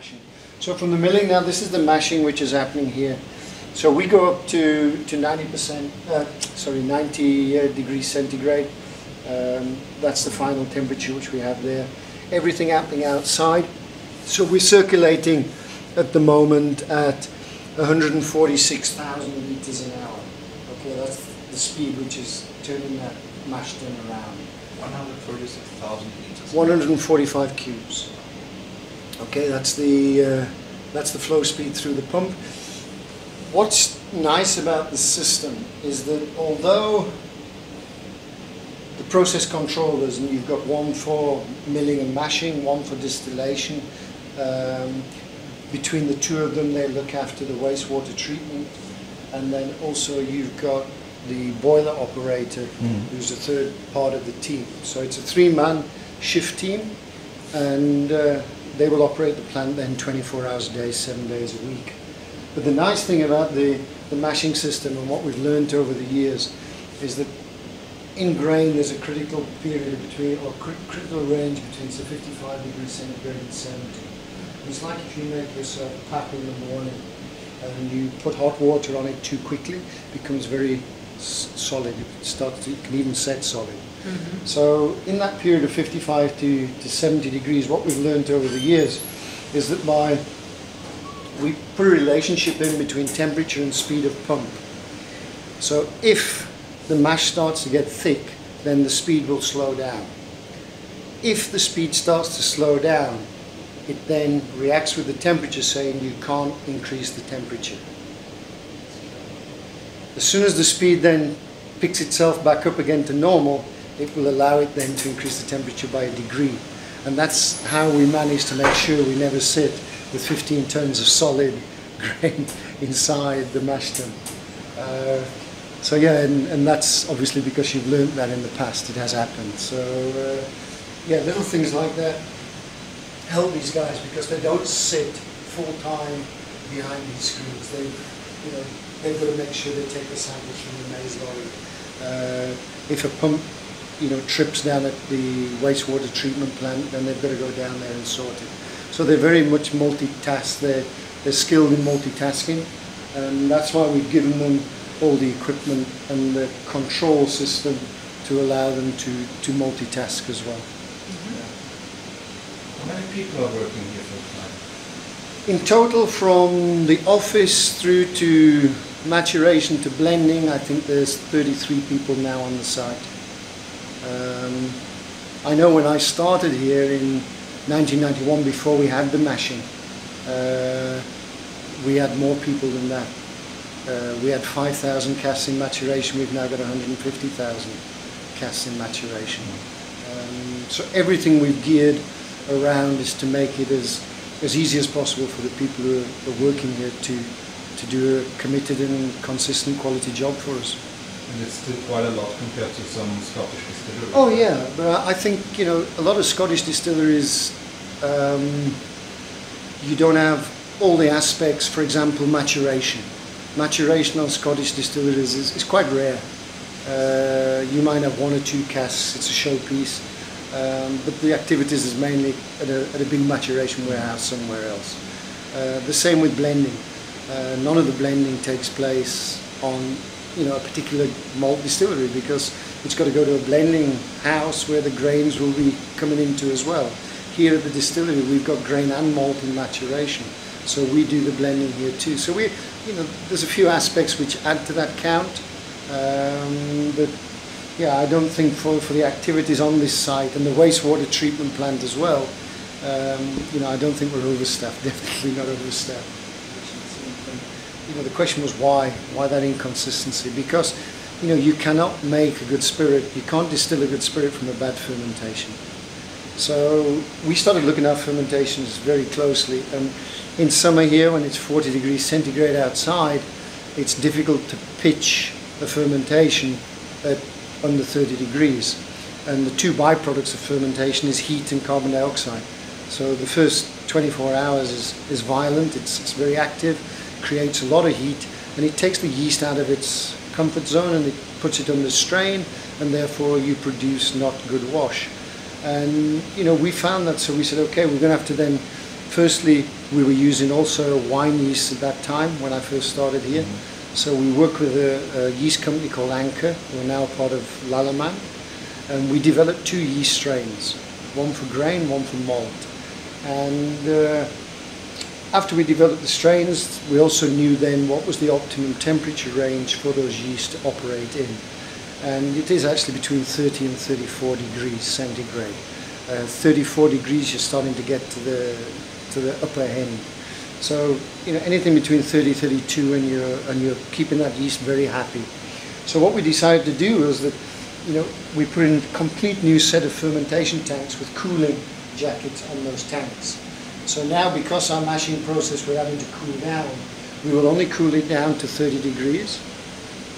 mashing. So from the milling now, this is the mashing which is happening here. So we go up to 90 degrees centigrade. That's the final temperature which we have there. Everything happening outside. So we're circulating at the moment at 146,000 litres an hour. Okay, that's the speed which is turning that mash tun around. 136,000 litres. 145 cubes. Okay, that's the flow speed through the pump. What's nice about the system is that although the process controllers, and you've got one for milling and mashing, one for distillation, between the two of them they look after the wastewater treatment, and then also you've got the boiler operator who's a third part of the team. So it's a 3-man shift team, and they will operate the plant then 24 hours a day, 7 days a week. But the nice thing about the mashing system and what we've learned over the years is that in grain there's a critical period between, or critical range between 55 degrees centigrade and 70. It's like if you make yourself a pap in the morning and you put hot water on it too quickly, it becomes very solid. It can even set solid. So in that period of 55 to 70 degrees, what we've learned over the years is that we put a relationship in between temperature and speed of pump. So if the mash starts to get thick, then the speed will slow down. If the speed starts to slow down, it then reacts with the temperature saying you can't increase the temperature. As soon as the speed then picks itself back up again to normal, it will allow it then to increase the temperature by a degree. And that's how we manage to make sure we never sit with 15 tons of solid grain inside the mash tun. So yeah, and that's obviously because you've learned that in the past, it has happened. So yeah, little things like that help these guys because they don't sit full time behind these screens. They've got to make sure they take the samples from the maize lorry. If a pump trips down at the wastewater treatment plant, then they've got to go down there and sort it. So they're very much multitask. They're skilled in multitasking, and that's why we've given them all the equipment and the control system to allow them to multitask as well. How many people are working here full time? In total, from the office through to maturation to blending, I think there's 33 people now on the site. I know when I started here in 1991, before we had the mashing, we had more people than that. We had 5,000 casks in maturation. We've now got 150,000 casks in maturation. So everything we've geared around is to make it as easy as possible for the people who are working here to do a committed and consistent quality job for us. And it's still quite a lot compared to some Scottish distilleries. Oh yeah, but I think a lot of Scottish distilleries, you don't have all the aspects. For example, maturation. Maturation on Scottish distilleries is quite rare. You might have 1 or 2 casks. It's a showpiece, but the activities is mainly at a big maturation warehouse somewhere else. The same with blending. None of the blending takes place on a particular malt distillery because it's got to go to a blending house where the grains will be coming into as well. Here at the distillery we've got grain and malt in maturation, so we do the blending here too. So there's a few aspects which add to that count, but yeah, I don't think for the activities on this site and the wastewater treatment plant as well, I don't think we're overstaffed. Definitely not overstaffed. The question was why that inconsistency? Because you cannot make a good spirit, you can't distill a good spirit from a bad fermentation. So we started looking at fermentations very closely, and in summer here when it's 40 degrees centigrade outside, it's difficult to pitch a fermentation at under 30 degrees, and the 2 byproducts of fermentation is heat and carbon dioxide. So the first 24 hours is violent, it's very active, creates a lot of heat, and it takes the yeast out of its comfort zone and it puts it under strain, and therefore you produce not good wash. And we found that, so we said, okay, we're going to have to then Firstly, we were using also wine yeast at that time when I first started here. So we work with a yeast company called Anchor, who are now part of Lallemand, and we developed 2 yeast strains, one for grain, one for malt. And after we developed the strains, we also knew then what was the optimum temperature range for those yeast to operate in. And it is actually between 30 and 34 degrees centigrade. 34 degrees, you're starting to get to the upper end. So, you know, anything between 30 32 and you're keeping that yeast very happy. So what we decided to do was that, you know, we put in a complete new set of fermentation tanks with cooling jackets on those tanks. So now, because our mashing process we're having to cool down, we will only cool it down to 30 degrees.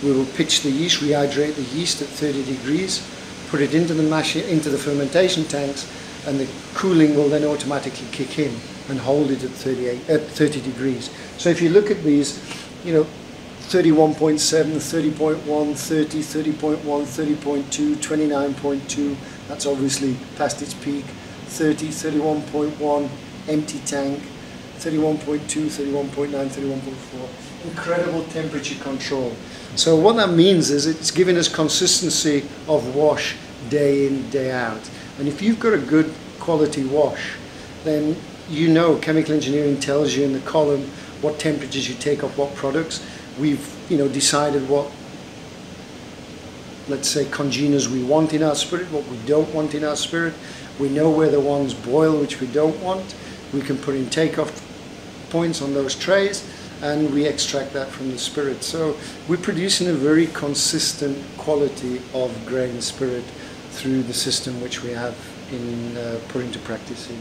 We will pitch the yeast, rehydrate the yeast at 30 degrees, put it into the fermentation tanks, and the cooling will then automatically kick in and hold it at 30 degrees. So if you look at these, you know, 31.7, 30.1, 30, 30.1, 30.2, 29.2, that's obviously past its peak, 30, 31.1, empty tank, 31.2, 31.9, 31.4. Incredible temperature control. So what that means is it's giving us consistency of wash day in, day out. And if you've got a good quality wash, then you know chemical engineering tells you in the column what temperatures you take off what products. We've, you know, decided what, let's say, congeners we want in our spirit, what we don't want in our spirit. We know where the ones boil which we don't want. We can put in takeoff points on those trays, and we extract that from the spirit. So we're producing a very consistent quality of grain spirit through the system which we have in put into practice here.